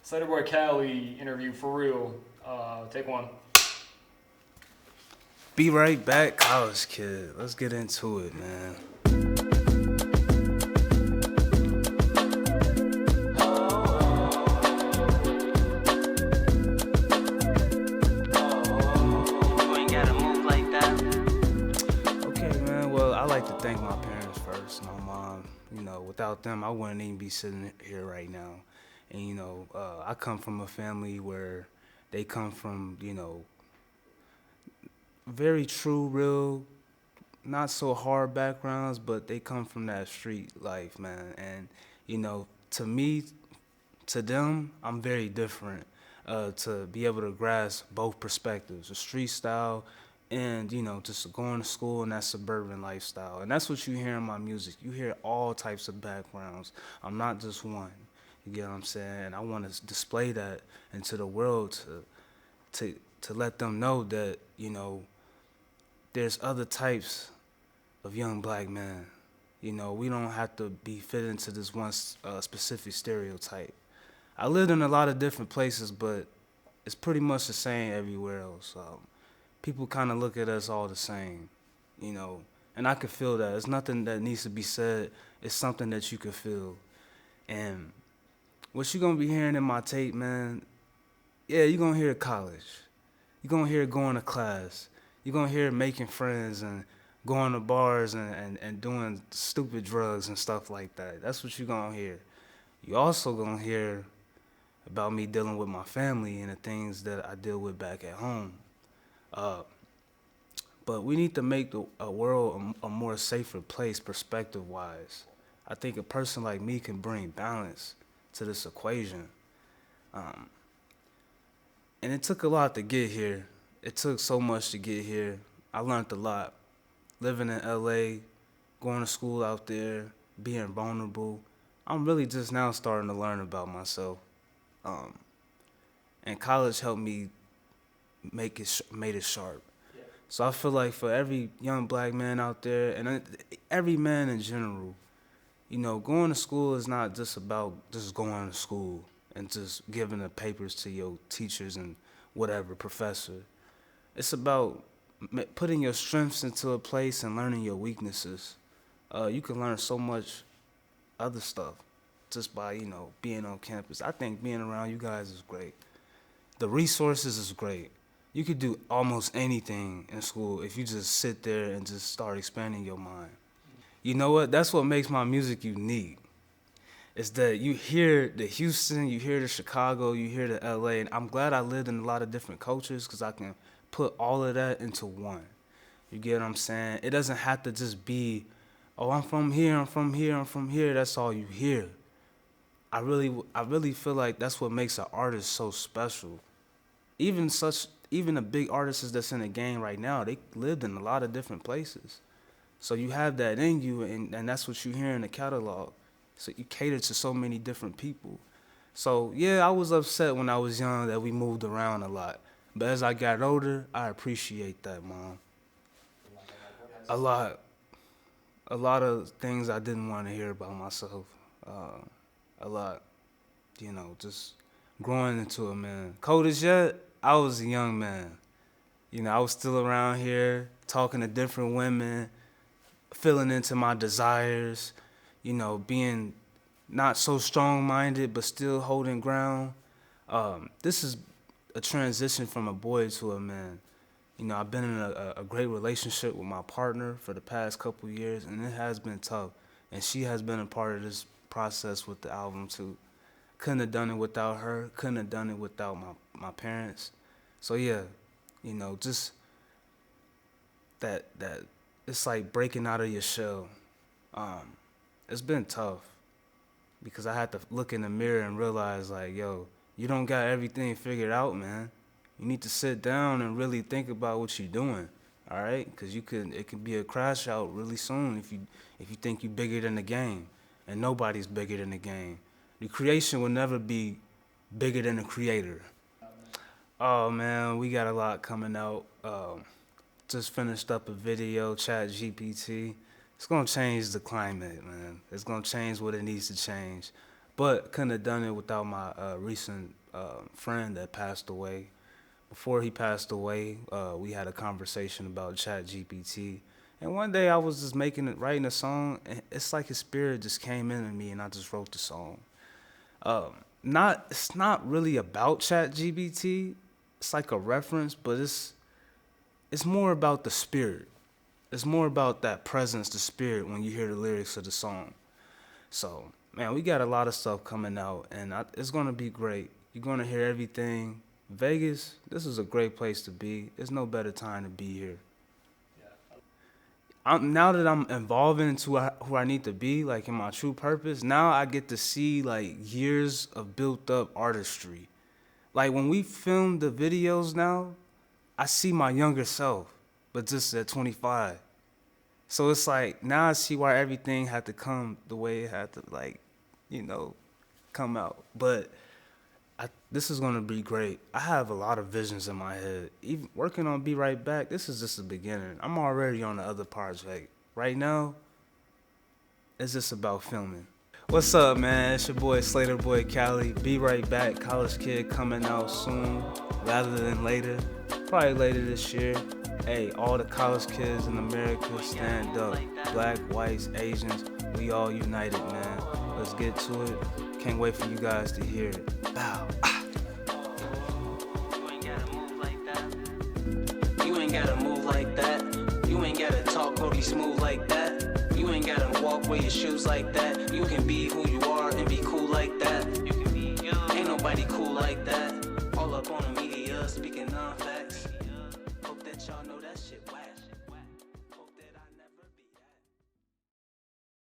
Slaterboycali interview for real. Take one. Be right back, college kid. Let's get into it, man. You ain't gotta move like that. Okay, man. Well, I like to thank my parents first. My mom, without them, I wouldn't even be sitting here right now. And I come from a family where they come from, very true, real, not so hard backgrounds, but they come from that street life, man. And to me, to them, I'm very different. To be able to grasp both perspectives, the street style, and just going to school and that suburban lifestyle. And that's what you hear in my music. You hear all types of backgrounds. I'm not just one. You get what I'm saying? And I want to display that into the world to let them know that there's other types of young black men. We don't have to be fit into this one specific stereotype. I lived in a lot of different places, but it's pretty much the same everywhere else. People kind of look at us all the same, and I can feel that. It's nothing that needs to be said. It's something that you can feel. And what you're going to be hearing in my tape, man, yeah, you're going to hear college. You're going to hear going to class. You're going to hear making friends and going to bars and doing stupid drugs and stuff like that. That's what you're going to hear. You also going to hear about me dealing with my family and the things that I deal with back at home. But we need to make a world a more safer place perspective-wise. I think a person like me can bring balance to this equation. And it took a lot to get here. It took so much to get here. I learned a lot. Living in LA, going to school out there, being vulnerable. I'm really just now starting to learn about myself. And college helped me made it sharp. Yeah. So I feel like for every young black man out there, and every man in general, going to school is not just about just going to school and just giving the papers to your teachers and whatever professor. It's about putting your strengths into a place and learning your weaknesses. You can learn so much other stuff just by, being on campus. I think being around you guys is great. The resources is great. You could do almost anything in school if you just sit there and just start expanding your mind. You know what? That's what makes my music unique. It's that you hear the Houston, you hear the Chicago, you hear the LA, and I'm glad I lived in a lot of different cultures because I can put all of that into one. You get what I'm saying? It doesn't have to just be, oh, I'm from here, I'm from here, I'm from here. That's all you hear. I really feel like that's what makes an artist so special. Even the big artists that's in the game right now, they lived in a lot of different places. So you have that in you, and that's what you hear in the catalog. So you cater to so many different people. So yeah, I was upset when I was young that we moved around a lot. But as I got older, I appreciate that, Mom. A lot. A lot of things I didn't want to hear about myself. A lot. Just growing into a man. Cold as yet, I was a young man. I was still around here talking to different women, feeling into my desires, being not so strong-minded but still holding ground. This is a transition from a boy to a man. I've been in a great relationship with my partner for the past couple years, and it has been tough. And she has been a part of this process with the album too. Couldn't have done it without her. Couldn't have done it without my parents. So yeah, just that it's like breaking out of your shell. It's been tough because I had to look in the mirror and realize like, yo, you don't got everything figured out, man. You need to sit down and really think about what you're doing, all right? Because it could be a crash out really soon if you think you're bigger than the game, and nobody's bigger than the game. The creation will never be bigger than the creator. Oh man, we got a lot coming out. Just finished up a video, Chat GPT. It's gonna change the climate, man. It's gonna change what it needs to change. but couldn't have done it without my recent friend that passed away. Before he passed away, we had a conversation about ChatGPT. And one day I was just writing a song, and it's like his spirit just came into me, and I just wrote the song. It's not really about ChatGPT. It's like a reference, but it's more about the spirit. It's more about that presence, the spirit, when you hear the lyrics of the song. So, man, we got a lot of stuff coming out, and it's gonna be great. You're gonna hear everything. Vegas, this is a great place to be. There's no better time to be here. Now that I'm evolving into who I need to be, like in my true purpose, now I get to see like years of built up artistry. Like when we film the videos now, I see my younger self, but just at 25. So it's like, now I see why everything had to come the way it had to, like, come out. But this is going to be great. I have a lot of visions in my head. Even working on Be Right Back, this is just the beginning. I'm already on the other project. Right now, it's just about filming. What's up, man? It's your boy Slaterboycali. Be Right Back, College Kid, coming out soon, rather than later. Probably later this year. Hey, all the college kids in America, stand up. Black, whites, Asians, we all united, man. Let's get to it. Can't wait for you guys to hear it. Bow. You ain't gotta move like that. You ain't gotta move like that. You ain't gotta talk Brody smooth like that. You ain't gotta walk with your shoes like that. You can be who you are and be cool like that. You can be you. Ain't nobody cool like that. All up on the media, speaking non-fact.